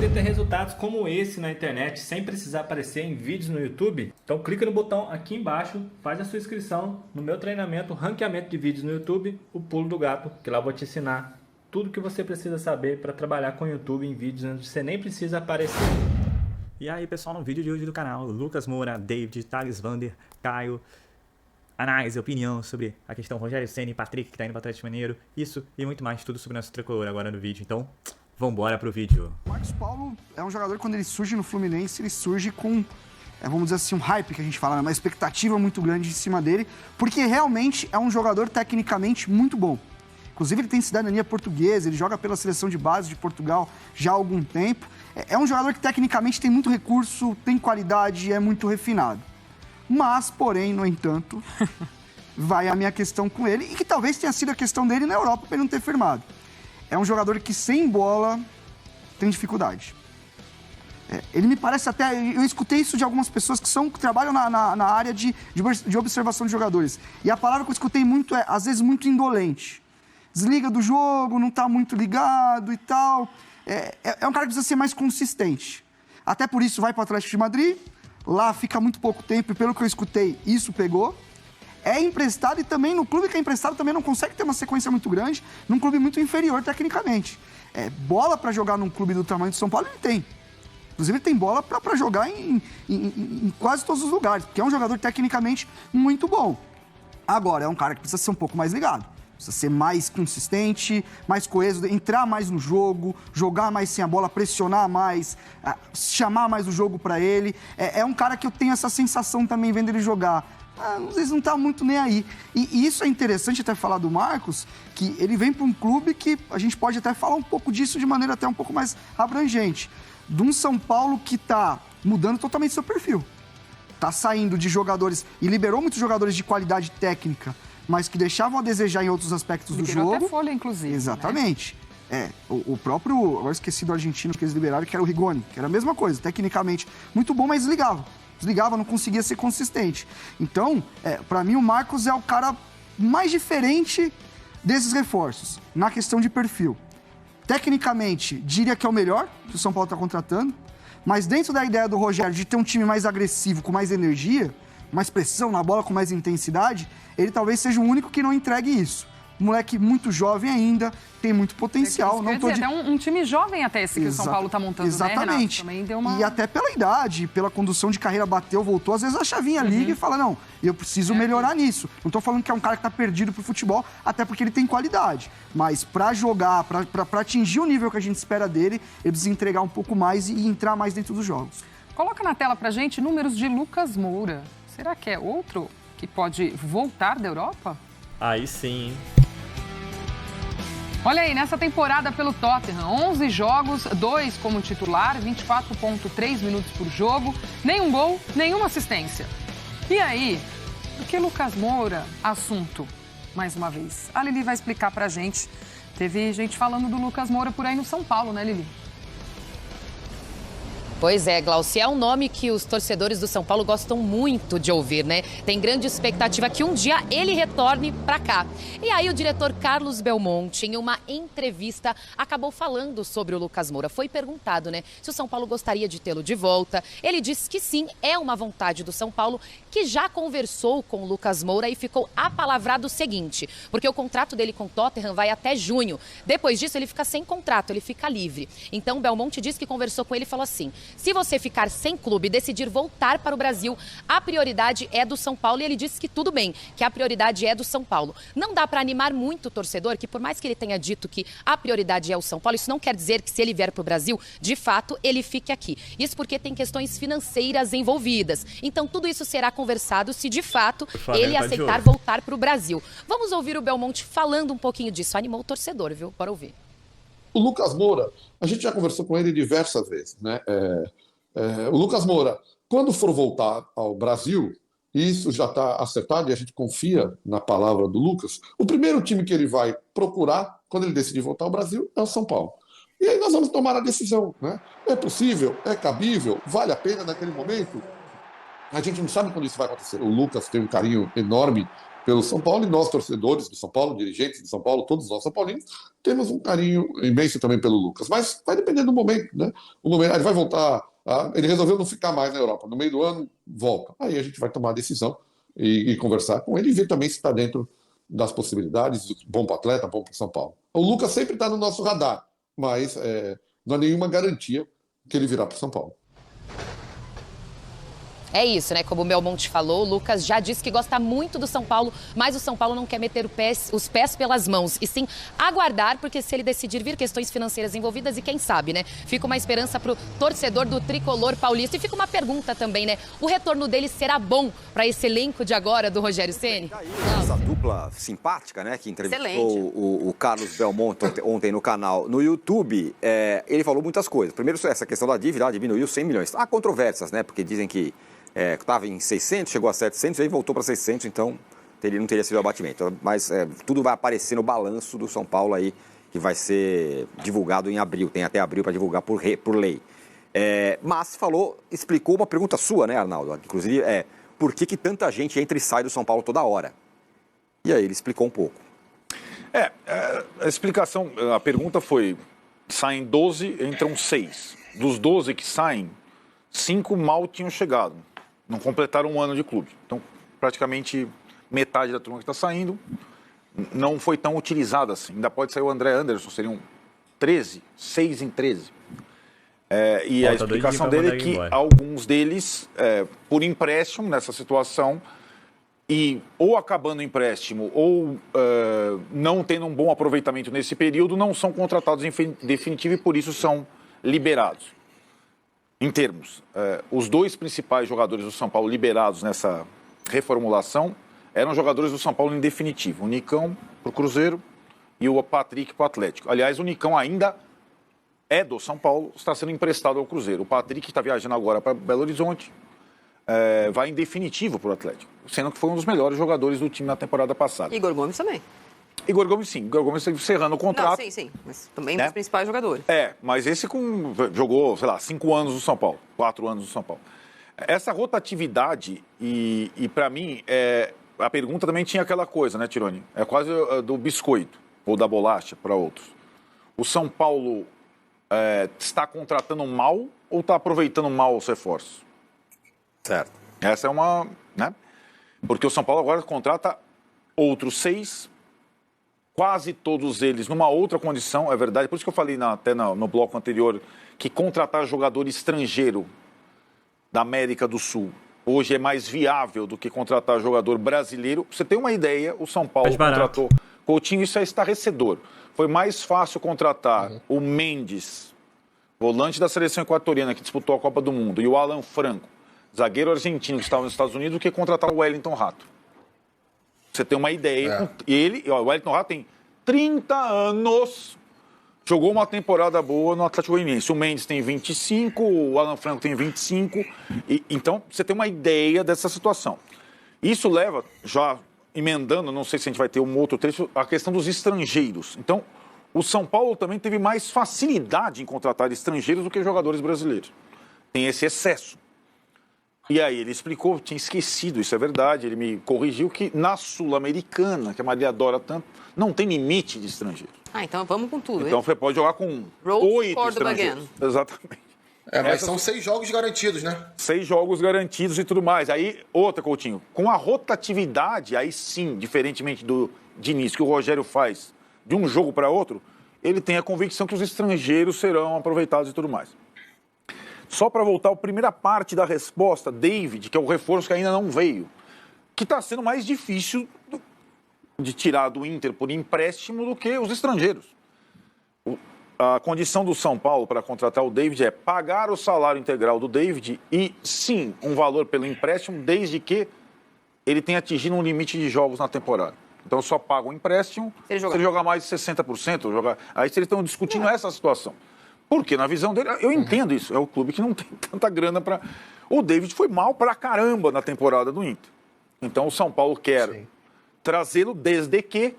querer ter resultados como esse na internet sem precisar aparecer em vídeos no YouTube? Então clica no botão aqui embaixo, faz a sua inscrição no meu treinamento Ranqueamento de Vídeos no YouTube, o Pulo do Gato, que lá eu vou te ensinar tudo que você precisa saber para trabalhar com o YouTube em vídeos onde você nem precisa aparecer. E aí pessoal, no vídeo de hoje do canal, Lucas Moura, David, Thales Vander, Caio, análise, opinião sobre a questão Rogério Ceni e Patrick que tá indo para Atlético Mineiro, isso e muito mais, tudo sobre o nosso tricolor agora no vídeo, então vambora pro vídeo. O Marcos Paulo é um jogador, quando ele surge no Fluminense, ele surge com, vamos dizer assim, um hype que a gente fala, né? Uma expectativa muito grande em cima dele, porque realmente é um jogador tecnicamente muito bom. Inclusive ele tem cidadania portuguesa, ele joga pela seleção de base de Portugal já há algum tempo. É um jogador que tecnicamente tem muito recurso, tem qualidade, é muito refinado. Mas, porém, no entanto, vai a minha questão com ele, e que talvez tenha sido a questão dele na Europa para ele não ter firmado. É um jogador que sem bola tem dificuldade. Ele me parece até... Eu escutei isso de algumas pessoas que trabalham na área de observação de jogadores. E a palavra que eu escutei muito é, às vezes, muito indolente. Desliga do jogo, não está muito ligado e tal. É um cara que precisa ser mais consistente. Até por isso vai para o Atlético de Madrid. Lá fica muito pouco tempo e, pelo que eu escutei, isso pegou. É emprestado e também no clube que é emprestado também não consegue ter uma sequência muito grande, num clube muito inferior tecnicamente. Bola para jogar num clube do tamanho de São Paulo ele tem. Inclusive ele tem bola para jogar em quase todos os lugares, porque é um jogador tecnicamente muito bom. Agora, é um cara que precisa ser um pouco mais ligado, precisa ser mais consistente, mais coeso, entrar mais no jogo, jogar mais sem a bola, pressionar mais, chamar mais o jogo para ele. É um cara que eu tenho essa sensação também vendo ele jogar. Às vezes não tá muito nem aí. E isso é interessante até falar do Marcos, que ele vem para um clube que a gente pode até falar um pouco disso de maneira até um pouco mais abrangente. De um São Paulo que tá mudando totalmente seu perfil. Tá saindo de jogadores, e liberou muitos jogadores de qualidade técnica, mas que deixavam a desejar em outros aspectos do jogo. Até folha, inclusive. Exatamente. Né? O próprio, agora esqueci do argentino que eles liberaram, que era o Rigoni, que era a mesma coisa, tecnicamente muito bom, mas desligava, não conseguia ser consistente. Então, para mim, o Marcos é o cara mais diferente desses reforços, na questão de perfil. Tecnicamente, diria que é o melhor que o São Paulo está contratando, mas dentro da ideia do Rogério de ter um time mais agressivo, com mais energia, mais pressão na bola, com mais intensidade, ele talvez seja o único que não entregue isso. Moleque muito jovem ainda, tem muito potencial. Até um time jovem até esse que o São Paulo está montando, exatamente. Né, Renato? E até pela idade, pela condução de carreira, bateu, voltou. Às vezes a chavinha liga e fala, não, eu preciso melhorar nisso. Não estou falando que é um cara que está perdido pro futebol, até porque ele tem qualidade. Mas para jogar, para atingir o nível que a gente espera dele, ele precisa entregar um pouco mais e entrar mais dentro dos jogos. Coloca na tela pra gente números de Lucas Moura. Será que é outro que pode voltar da Europa? Aí sim. Olha aí, nessa temporada pelo Tottenham, 11 jogos, 2 como titular, 24,3 minutos por jogo, nenhum gol, nenhuma assistência. E aí, por que Lucas Moura? Assunto, mais uma vez. A Lili vai explicar pra gente. Teve gente falando do Lucas Moura por aí no São Paulo, né, Lili? Pois é, Glaucia, é um nome que os torcedores do São Paulo gostam muito de ouvir, né? Tem grande expectativa que um dia ele retorne para cá. E aí o diretor Carlos Belmonte, em uma entrevista, acabou falando sobre o Lucas Moura. Foi perguntado, né, se o São Paulo gostaria de tê-lo de volta. Ele disse que sim, é uma vontade do São Paulo, que já conversou com o Lucas Moura e ficou apalavrado o seguinte, porque o contrato dele com o Tottenham vai até junho. Depois disso, ele fica sem contrato, ele fica livre. Então, o Belmonte disse que conversou com ele e falou assim: se você ficar sem clube e decidir voltar para o Brasil, a prioridade é do São Paulo. E ele disse que tudo bem, que a prioridade é do São Paulo. Não dá para animar muito o torcedor, que por mais que ele tenha dito que a prioridade é o São Paulo, isso não quer dizer que se ele vier para o Brasil, de fato, ele fique aqui. Isso porque tem questões financeiras envolvidas. Então, tudo isso será conversado se, de fato, ele aceitar voltar para o Brasil. Vamos ouvir o Belmonte falando um pouquinho disso. Animou o torcedor, viu? Bora ouvir. O Lucas Moura, a gente já conversou com ele diversas vezes, né? O Lucas Moura, quando for voltar ao Brasil, isso já está acertado e a gente confia na palavra do Lucas, o primeiro time que ele vai procurar, quando ele decidir voltar ao Brasil, é o São Paulo. E aí nós vamos tomar a decisão, né? É possível? É cabível? Vale a pena naquele momento? A gente não sabe quando isso vai acontecer. O Lucas tem um carinho enorme pelo São Paulo, e nós, torcedores do São Paulo, dirigentes de São Paulo, todos nós São Paulinos, temos um carinho imenso também pelo Lucas. Mas vai depender do momento, né? O momento, ele vai voltar, ele resolveu não ficar mais na Europa. No meio do ano, volta. Aí a gente vai tomar a decisão e conversar com ele e ver também se está dentro das possibilidades, bom para o atleta, bom para o São Paulo. O Lucas sempre está no nosso radar, mas não há nenhuma garantia que ele virá para o São Paulo. É isso, né? Como o Belmonte falou, o Lucas já disse que gosta muito do São Paulo, mas o São Paulo não quer meter os pés pelas mãos, e sim aguardar, porque se ele decidir vir, questões financeiras envolvidas, e quem sabe, né? Fica uma esperança pro torcedor do tricolor paulista. E fica uma pergunta também, né? O retorno dele será bom para esse elenco de agora do Rogério Ceni? Essa dupla simpática, né? Que entrevistou o Carlos Belmonte ontem no canal no YouTube, ele falou muitas coisas. Primeiro, essa questão da dívida, diminuiu 100 milhões. Há controvérsias, né? Porque dizem que estava em 600, chegou a 700, aí voltou para 600, então não teria sido abatimento. Mas tudo vai aparecer no balanço do São Paulo aí, que vai ser divulgado em abril. Tem até abril para divulgar por lei. Mas explicou uma pergunta sua, né, Arnaldo? Inclusive, por que tanta gente entra e sai do São Paulo toda hora? E aí ele explicou um pouco. A explicação, a pergunta foi, saem 12, entram 6. Dos 12 que saem, 5 mal tinham chegado. Não completaram um ano de clube. Então, praticamente metade da turma que está saindo não foi tão utilizada assim. Ainda pode sair o André Anderson, seriam 13, 6 em 13. E a explicação dele é que alguns deles, por empréstimo nessa situação, e ou acabando o empréstimo, ou não tendo um bom aproveitamento nesse período, não são contratados em definitivo e por isso são liberados. Em termos, os 2 principais jogadores do São Paulo liberados nessa reformulação eram jogadores do São Paulo em definitivo. O Nicão para o Cruzeiro e o Patrick para o Atlético. Aliás, o Nicão ainda é do São Paulo, está sendo emprestado ao Cruzeiro. O Patrick está viajando agora para Belo Horizonte, vai em definitivo para o Atlético, sendo que foi um dos melhores jogadores do time na temporada passada. Igor Gomes também. Igor Gomes, sim. Igor Gomes encerrando o contrato. Não, sim. Mas também um dos principais jogadores. Mas esse jogou, 5 anos no São Paulo. 4 anos no São Paulo. Essa rotatividade, e para mim, a pergunta também tinha aquela coisa, né, Tironi? É quase do biscoito, ou da bolacha, para outros. O São Paulo está contratando mal ou está aproveitando mal os reforços? Certo. Essa é uma... né? Porque o São Paulo agora contrata outros 6, quase todos eles numa outra condição, é verdade. Por isso que eu falei até no bloco anterior que contratar jogador estrangeiro da América do Sul hoje é mais viável do que contratar jogador brasileiro. Pra você ter uma ideia, o São Paulo contratou Coutinho, isso é estarrecedor. Foi mais fácil contratar o Mendes, volante da seleção equatoriana que disputou a Copa do Mundo, e o Alan Franco, zagueiro argentino que estava nos Estados Unidos, do que contratar o Wellington Rato. Você tem uma ideia. O Wellington Rato tem 30 anos, jogou uma temporada boa no Atlético Goianiense. O Mendes tem 25, o Alan Franco tem 25. Então, você tem uma ideia dessa situação. Isso leva, já emendando, não sei se a gente vai ter um outro trecho, a questão dos estrangeiros. Então, o São Paulo também teve mais facilidade em contratar estrangeiros do que jogadores brasileiros. Tem esse excesso. E aí ele explicou, tinha esquecido, isso é verdade, ele me corrigiu que na Sul-Americana, que a Maria adora tanto, não tem limite de estrangeiros. Então vamos com tudo, Então você pode jogar com 8 estrangeiros. Exatamente. Mas são 6 jogos garantidos, né? 6 jogos garantidos e tudo mais. Aí, outra, Coutinho, com a rotatividade, aí sim, diferentemente do Diniz, que o Rogério faz de um jogo para outro, ele tem a convicção que os estrangeiros serão aproveitados e tudo mais. Só para voltar à primeira parte da resposta, David, que é o reforço que ainda não veio, que está sendo mais difícil de tirar do Inter por empréstimo do que os estrangeiros. A condição do São Paulo para contratar o David é pagar o salário integral do David e, sim, um valor pelo empréstimo, desde que ele tenha atingido um limite de jogos na temporada. Então, só paga o empréstimo se ele jogar mais de 60%. Aí eles estão discutindo essa situação. Porque, na visão dele, eu entendo isso, é o clube que não tem tanta grana para... O David foi mal pra caramba na temporada do Inter. Então, o São Paulo quer trazê-lo desde que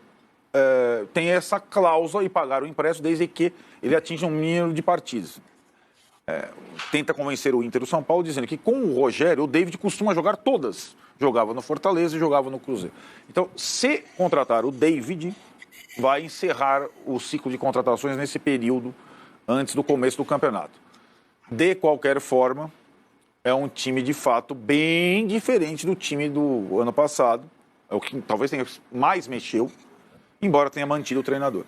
tem essa cláusula e pagar o empréstimo desde que ele atinja um mínimo de partidas. tenta convencer o Inter do São Paulo, dizendo que com o Rogério, o David costuma jogar todas. Jogava no Fortaleza e jogava no Cruzeiro. Então, se contratar o David, vai encerrar o ciclo de contratações nesse período antes do começo do campeonato. De qualquer forma, é um time, de fato, bem diferente do time do ano passado. É o que talvez tenha mais mexeu, embora tenha mantido o treinador.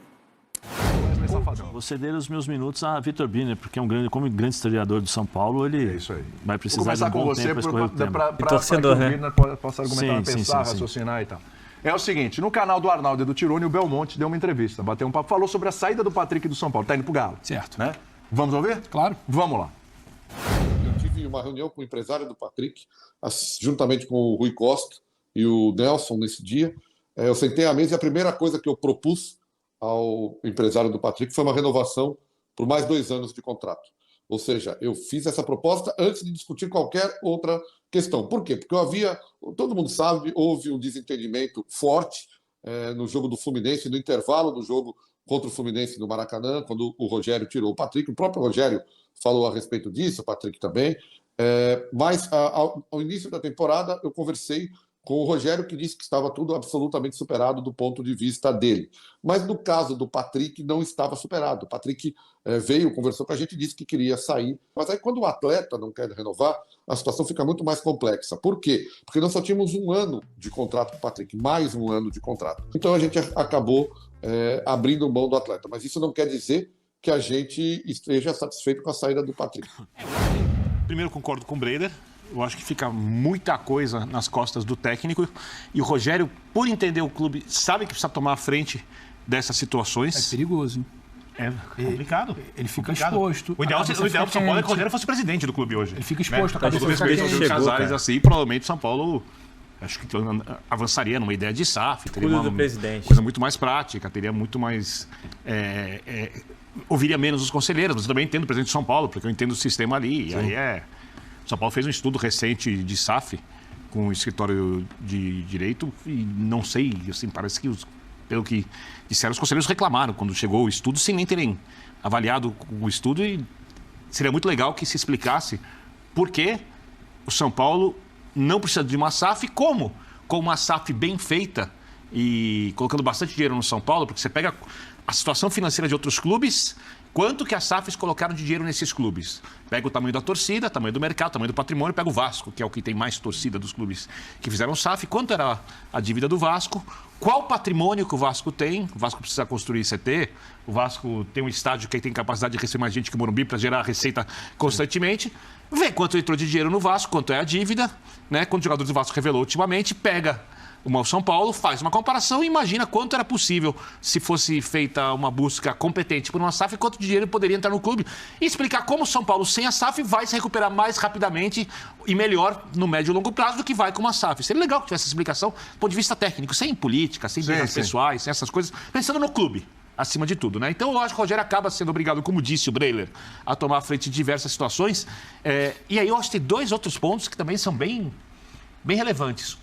Vou ceder os meus minutos a Vitor Biner, porque como grande historiador do São Paulo, ele vai precisar de um bom tempo para escorrer o tema. Torcedor, né? Possa argumentar, pensar, raciocinar e tal. É o seguinte, no canal do Arnaldo e do Tirone, o Belmonte deu uma entrevista, bateu um papo, falou sobre a saída do Patrick do São Paulo. Tá indo pro Galo. Certo. Né? Vamos ouvir? Claro. Vamos lá. Eu tive uma reunião com o empresário do Patrick, juntamente com o Rui Costa e o Nelson nesse dia. Eu sentei à mesa e a primeira coisa que eu propus ao empresário do Patrick foi uma renovação por mais 2 anos de contrato. Ou seja, eu fiz essa proposta antes de discutir qualquer outra questão. Por quê? Porque todo mundo sabe, houve um desentendimento forte no jogo do Fluminense, no intervalo do jogo contra o Fluminense no Maracanã, quando o Rogério tirou o Patrick. O próprio Rogério falou a respeito disso, o Patrick também. Mas ao início da temporada eu conversei com o Rogério, que disse que estava tudo absolutamente superado do ponto de vista dele. Mas no caso do Patrick, não estava superado. O Patrick veio, conversou com a gente e disse que queria sair. Mas aí, quando o atleta não quer renovar, a situação fica muito mais complexa. Por quê? Porque nós só tínhamos 1 ano de contrato com o Patrick, mais 1 ano de contrato. Então, a gente acabou abrindo mão do atleta. Mas isso não quer dizer que a gente esteja satisfeito com a saída do Patrick. Primeiro, concordo com o Breider. Eu acho que fica muita coisa nas costas do técnico. E o Rogério, por entender o clube, sabe que precisa tomar a frente dessas situações. É perigoso, hein? É complicado. Ele fica exposto. O ideal pro São Paulo é que o Rogério fosse presidente do clube hoje. Ele fica exposto. Com todo respeito aos outros Casares, assim, provavelmente o São Paulo acho que avançaria numa ideia de SAF. Teria uma coisa muito mais prática, teria muito mais... ouviria menos os conselheiros, mas eu também entendo o presidente de São Paulo, porque eu entendo o sistema ali. E aí São Paulo fez um estudo recente de SAF com o escritório de direito e não sei, assim, parece que, pelo que disseram, os conselheiros reclamaram quando chegou o estudo sem nem terem avaliado o estudo, e seria muito legal que se explicasse por que o São Paulo não precisa de uma SAF, como com uma SAF bem feita e colocando bastante dinheiro no São Paulo, porque você pega a situação financeira de outros clubes, quanto que as SAFs colocaram de dinheiro nesses clubes. Pega o tamanho da torcida, tamanho do mercado, tamanho do patrimônio, pega o Vasco, que é o que tem mais torcida dos clubes que fizeram SAF, quanto era a dívida do Vasco, qual patrimônio que o Vasco tem, o Vasco precisa construir CT, o Vasco tem um estádio que tem capacidade de receber mais gente que o Morumbi para gerar receita constantemente, vê quanto entrou de dinheiro no Vasco, quanto é a dívida, né? Quantos jogadores do Vasco revelou ultimamente, pega o São Paulo, faz uma comparação e imagina quanto era possível se fosse feita uma busca competente por uma SAF e quanto dinheiro poderia entrar no clube. E explicar como o São Paulo sem a SAF vai se recuperar mais rapidamente e melhor no médio e longo prazo do que vai com uma SAF. Seria legal que tivesse essa explicação do ponto de vista técnico, sem política, sem brigas pessoais, sem essas coisas, pensando no clube, acima de tudo, né? Então eu acho que o Rogério acaba sendo obrigado, como disse o Breiler, a tomar a frente de diversas situações. E aí eu acho que tem 2 outros pontos que também são bem relevantes.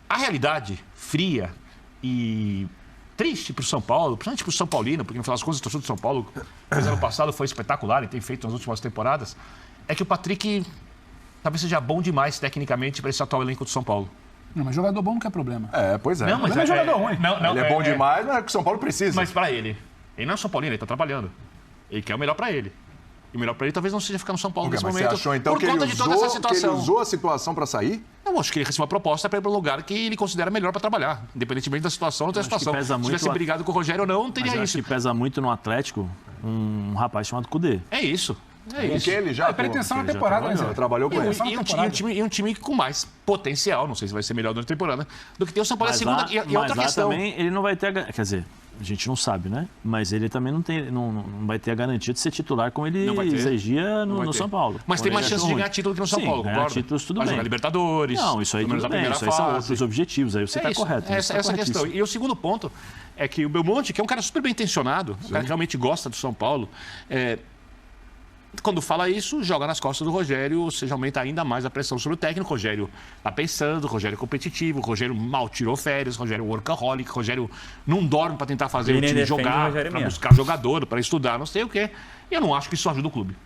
A realidade fria e triste para o São Paulo, principalmente para o São Paulino, porque no final das contas a torcida do São Paulo, no ano passado, foi espetacular e tem feito nas últimas temporadas, é que o Patrick talvez seja bom demais tecnicamente para esse atual elenco do São Paulo. Não, mas jogador bom não é problema. Pois é. Não, mas é jogador ruim. Ele é bom demais, mas é o que o São Paulo precisa. Mas para ele não é São Paulino, ele está trabalhando. Ele quer o melhor para ele. E o melhor para ele talvez não seja ficar no São Paulo nesse momento. Você achou então por conta de toda essa situação. Que ele usou a situação para sair? Eu acho que ele recebeu uma proposta para ir para um lugar que ele considera melhor para trabalhar, independentemente da situação ou da situação. Se tivesse brigado com o Rogério ou não teria isso. Acho que pesa muito no Atlético um rapaz chamado Cudê. É isso. Porque ele já pretensão na temporada, né? Trabalhou com ele. E um time com mais potencial, não sei se vai ser melhor durante a temporada, do que tem o São Paulo. Mas E outra questão. Também ele não vai ter, quer dizer, a gente não sabe, né? Mas ele também não vai ter a garantia de ser titular como ele exigia no São Paulo. Mas tem mais chance de ganhar título que no São Paulo, concorda? Ganhar títulos, tudo bem. Jogar Libertadores. Não, isso aí tudo bem, isso aí são outros objetivos, aí você está correto. Essa questão. E o segundo ponto é que o Belmonte, que é um cara super bem intencionado, um cara que realmente gosta do São Paulo, quando fala isso, joga nas costas do Rogério, ou seja, aumenta ainda mais a pressão sobre o técnico. O Rogério está pensando, o Rogério é competitivo, o Rogério mal tirou férias, o Rogério é workaholic, o Rogério não dorme para tentar fazer o time jogar, para buscar jogador, para estudar, não sei o quê. E eu não acho que isso ajuda o clube.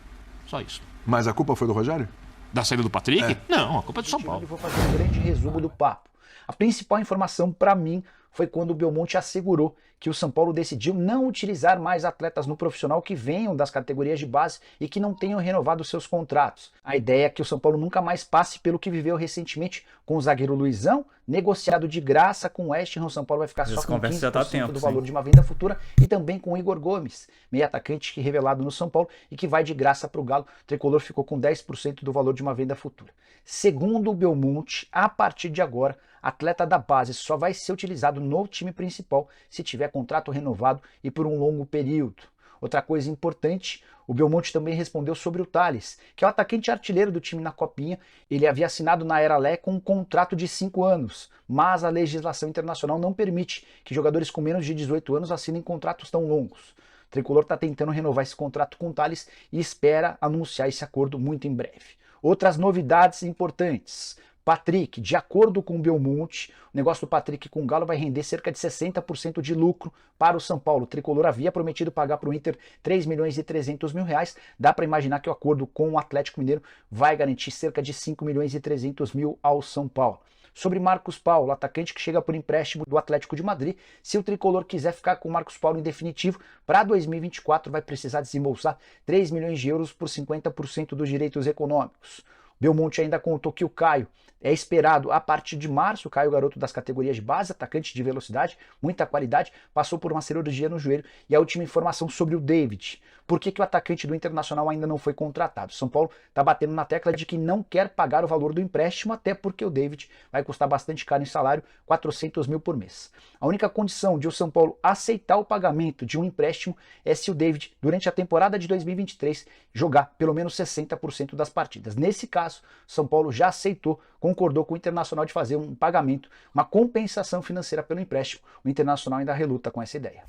Só isso. Mas a culpa foi do Rogério? Da saída do Patrick? Não, a culpa é do São Paulo. Eu vou fazer um grande resumo do papo. A principal informação para mim foi quando o Belmonte assegurou que o São Paulo decidiu não utilizar mais atletas no profissional que venham das categorias de base e que não tenham renovado seus contratos. A ideia é que o São Paulo nunca mais passe pelo que viveu recentemente com o zagueiro Luizão, negociado de graça com o West Ham. O São Paulo vai ficar só com 15% do valor de uma venda futura, e também com o Igor Gomes, meio atacante revelado no São Paulo e que vai de graça para o Galo. O tricolor ficou com 10% do valor de uma venda futura. Segundo o Belmonte, a partir de agora, atleta da base só vai ser utilizado no time principal se tiver contrato renovado e por um longo período. Outra coisa importante, o Belmonte também respondeu sobre o Thales, que é o atacante artilheiro do time na Copinha. Ele havia assinado na Era Lé com um contrato de 5 anos, mas a legislação internacional não permite que jogadores com menos de 18 anos assinem contratos tão longos. O tricolor está tentando renovar esse contrato com o Thales e espera anunciar esse acordo muito em breve. Outras novidades importantes. Patrick, de acordo com o Belmonte, o negócio do Patrick com o Galo vai render cerca de 60% de lucro para o São Paulo. O tricolor havia prometido pagar para o Inter 3 milhões e 300 mil reais. Dá para imaginar que o acordo com o Atlético Mineiro vai garantir cerca de 5 milhões e 300 mil ao São Paulo. Sobre Marcos Paulo, atacante que chega por empréstimo do Atlético de Madrid, se o tricolor quiser ficar com o Marcos Paulo em definitivo, para 2024 vai precisar desembolsar 3 milhões de euros por 50% dos direitos econômicos. Belmonte ainda contou que o Caio é esperado a partir de março. O Caio, garoto das categorias de base, atacante de velocidade, muita qualidade, passou por uma cirurgia no joelho. E a última informação sobre o David. Por que o atacante do Internacional ainda não foi contratado? São Paulo está batendo na tecla de que não quer pagar o valor do empréstimo, até porque o David vai custar bastante caro em salário, 400 mil por mês. A única condição de o São Paulo aceitar o pagamento de um empréstimo é se o David, durante a temporada de 2023, jogar pelo menos 60% das partidas. Nesse caso, São Paulo já aceitou, concordou com o Internacional de fazer um pagamento, uma compensação financeira pelo empréstimo. O Internacional ainda reluta com essa ideia.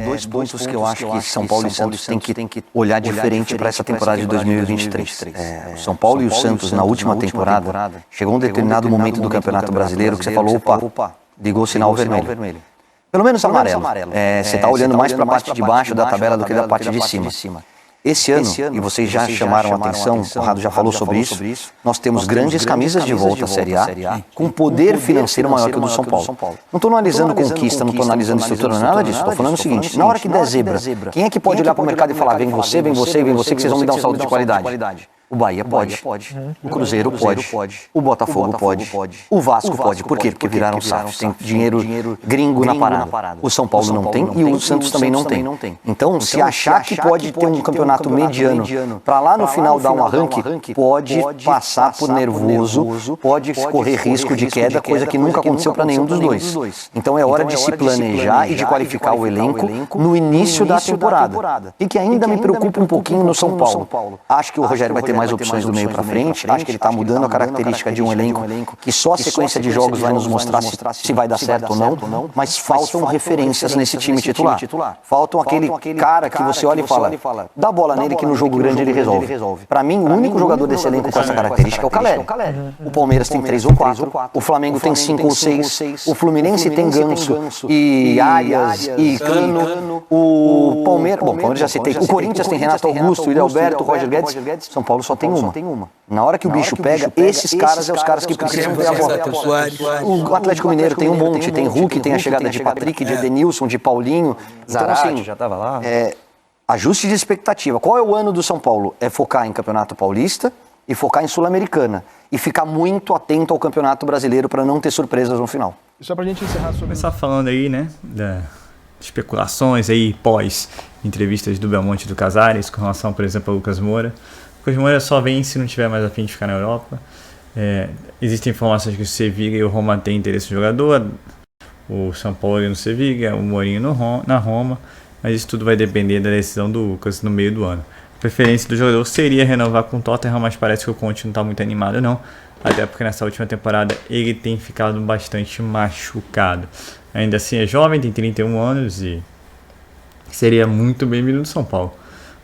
Dois pontos que eu acho que São Paulo e Santos têm que olhar diferente para essa temporada de 2023. O São Paulo e o Santos, na última temporada, chegou um determinado momento do Campeonato Brasileiro que você falou, opa, ligou o sinal vermelho. Pelo menos amarelo. Você está olhando mais para a parte de baixo da tabela do que da parte de cima. Esse ano, e vocês já chamaram a atenção, o Rado já falou sobre isso, nós temos grandes camisas de volta à Série A, com poder financeiro maior que o do São Paulo. Não estou analisando conquista, não estou analisando estrutura, nada disso. Estou falando o seguinte, na hora que der zebra, quem é que pode olhar para o mercado e falar, vem você, que vocês vão me dar um salto de qualidade? O Bahia pode, o Cruzeiro pode, o Botafogo pode, o Vasco pode. Por quê? Porque viraram SAFs, tem dinheiro gringo na parada. O São Paulo não tem e o Santos também não tem. Então, se achar que pode ter um campeonato mediano para lá no final dar um arranque, pode passar por nervoso, pode correr risco de queda, coisa que nunca aconteceu para nenhum dos dois. Então é hora de se planejar e de qualificar o elenco no início da temporada. E que ainda me preocupa um pouquinho no São Paulo. Acho que o Rogério vai ter mais opções do meio para frente. Acho que ele está mudando a característica de um elenco que só a sequência de jogos vai nos mostrar se vai dar certo ou não, mas faltam referências nesse time titular. Faltam aquele cara que você olha e fala, dá bola nele que no jogo grande ele resolve. Para mim, o único jogador desse elenco com essa característica é o Caleri. O Palmeiras tem 3 ou 4, o Flamengo tem 5 ou 6, o Fluminense tem Ganso e Arias e Cano, o Palmeiras, o Palmeiras já citei, o Corinthians tem Renato Augusto, Willian Alberto, Roger Guedes, São Paulo só tem uma. Na hora que o bicho pega, esses caras são os caras que precisam ver a bola. O Atlético Mineiro tem um monte, tem Hulk, tem a chegada de Patrick, de Edenilson, de Paulinho. Zarate já estava lá. Ajuste de expectativa. Qual é o ano do São Paulo? É focar em Campeonato Paulista e focar em Sul-Americana. E ficar muito atento ao Campeonato Brasileiro para não ter surpresas no final. Só pra gente encerrar, começar falando aí, né, das especulações aí pós entrevistas do Belmonte e do Casares com relação, por exemplo, ao Lucas Moura. O Lucas Moura só vem se não tiver mais a fim de ficar na Europa. Existem informações que o Sevilla e o Roma têm interesse no jogador, o São Paulo no Sevilla, o Mourinho na Roma, mas isso tudo vai depender da decisão do Lucas no meio do ano. A preferência do jogador seria renovar com o Tottenham, mas parece que o Conte não está muito animado não, até porque nessa última temporada ele tem ficado bastante machucado. Ainda assim é jovem, tem 31 anos e seria muito bem-vindo no São Paulo,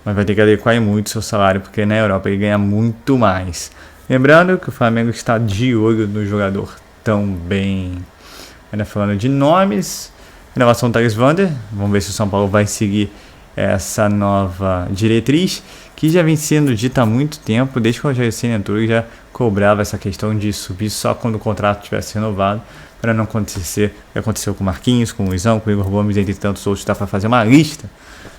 mas vai ter que adequar muito seu salário, porque na Europa ele ganha muito mais. Lembrando que o Flamengo está de olho no jogador também. Ainda falando de nomes, renovação do Thales Vander, vamos ver se o São Paulo vai seguir essa nova diretriz que já vem sendo dita há muito tempo, desde que o Rogério Ceni entrou, já cobrava essa questão de subir só quando o contrato tivesse renovado, para não acontecer o que aconteceu com o Marquinhos, com o Luizão, com o Igor Gomes, entre tantos outros. Dá para fazer uma lista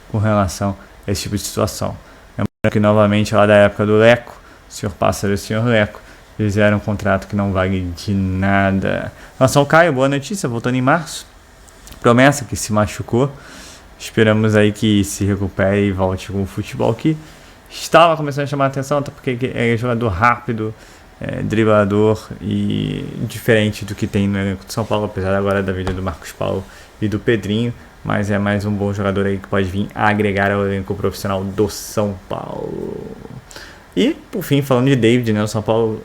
com relação a esse tipo de situação. Lembrando que novamente lá da época do Leco, o senhor Pássaro e o senhor Leco fizeram um contrato que não vale de nada. Em relação ao Caio, boa notícia, voltando em março. Promessa que se machucou. Esperamos aí que se recupere e volte com o futebol que estava começando a chamar a atenção, até porque é jogador rápido, driblador e diferente do que tem no elenco de São Paulo, apesar agora da vida do Marcos Paulo e do Pedrinho, mas é mais um bom jogador aí que pode vir a agregar ao elenco profissional do São Paulo. E, por fim, falando de David, né, o São Paulo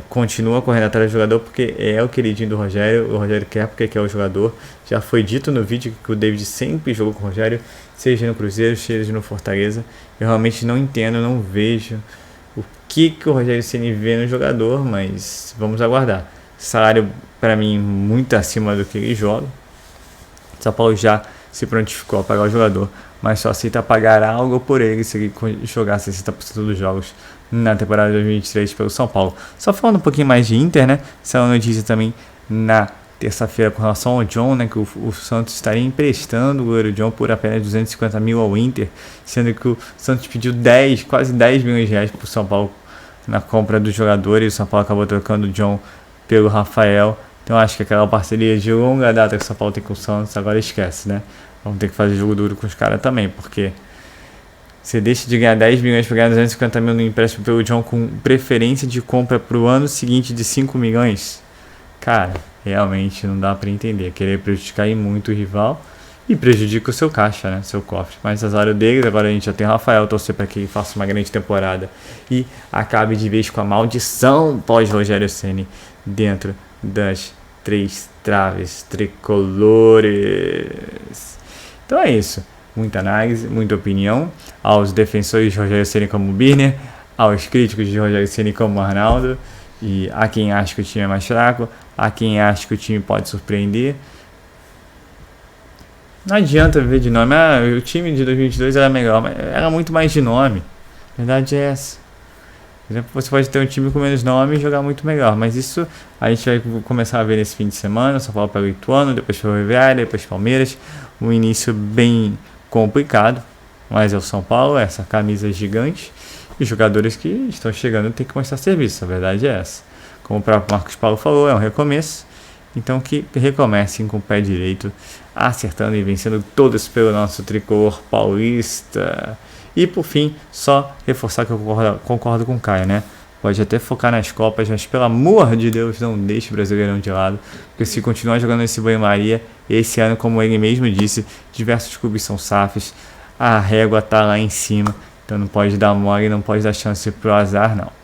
continua correndo atrás do jogador porque é o queridinho do Rogério. O Rogério quer porque quer o jogador. Já foi dito no vídeo que o David sempre jogou com o Rogério, seja no Cruzeiro, seja no Fortaleza. Eu realmente não entendo, não vejo o que o Rogério Ceni vê no jogador, mas vamos aguardar. Salário, para mim, muito acima do que ele joga. O São Paulo já se prontificou a pagar o jogador, mas só aceita pagar algo por ele se ele jogar 60% dos jogos na temporada de 2023 pelo São Paulo. Só falando um pouquinho mais de Inter, né? Saiu uma notícia também na terça-feira com relação ao John, né? Que o Santos estaria emprestando o goleiro John por apenas 250 mil ao Inter, sendo que o Santos pediu quase 10 milhões de reais para o São Paulo na compra do jogador, e o São Paulo acabou trocando o John pelo Rafael. Então acho que aquela parceria de longa data que o São Paulo tem com o Santos agora esquece, né? Vamos ter que fazer jogo duro com os caras também, porque você deixa de ganhar 10 milhões para ganhar 250 mil no empréstimo pelo John com preferência de compra para o ano seguinte de 5 milhões. Cara, realmente não dá para entender. Querer prejudicar muito o rival e prejudica o seu caixa, né? Seu cofre. Mas azar deles, agora a gente já tem o Rafael, torcer para que ele faça uma grande temporada e acabe de vez com a maldição pós-Rogério Ceni dentro das 3 traves tricolores. Então é isso. Muita análise, muita opinião. Aos defensores de Rogério Ceni como o Birner, aos críticos de Rogério Ceni como o Arnaldo, e a quem acha que o time é mais fraco, a quem acha que o time pode surpreender. Não adianta ver de nome. O time de 2022 era melhor, mas era muito mais de nome. A verdade é essa. Por exemplo, você pode ter um time com menos nome e jogar muito melhor, mas isso a gente vai começar a ver nesse fim de semana. São Paulo pega o Ituano, depois pega o Ferroviária, depois Palmeiras. Um início bem complicado, mas é o São Paulo, essa camisa gigante, e os jogadores que estão chegando têm que mostrar serviço, a verdade é essa. Como o próprio Marcos Paulo falou, é um recomeço, então que recomecem com o pé direito, acertando e vencendo todos pelo nosso tricolor paulista. E por fim, só reforçar que eu concordo com o Caio, né? Pode até focar nas Copas, mas pelo amor de Deus, não deixe o Brasileirão de lado, porque se continuar jogando esse banho-maria, esse ano, como ele mesmo disse, diversos clubes são SAFs, a régua tá lá em cima, então não pode dar mole, não pode dar chance pro azar, não.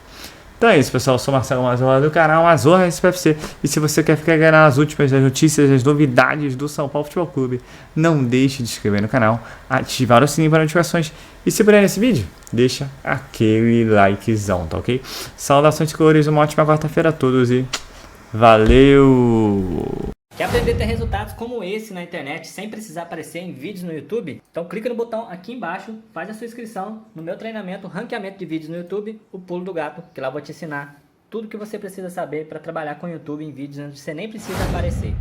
Então é isso, pessoal, eu sou Marcelo Mazorra do canal Mazorra SPFC, e se você quer ficar ganhando as últimas notícias, as novidades do São Paulo Futebol Clube, não deixe de se inscrever no canal, ativar o sininho para notificações, e se puder nesse vídeo, deixa aquele likezão, tá ok? Saudações de cores, uma ótima quarta-feira a todos e valeu! Quer aprender a ter resultados como esse na internet sem precisar aparecer em vídeos no YouTube? Então clica no botão aqui embaixo, faz a sua inscrição no meu treinamento Ranqueamento de Vídeos no YouTube, o Pulo do Gato, que lá eu vou te ensinar tudo que você precisa saber para trabalhar com o YouTube em vídeos onde você nem precisa aparecer.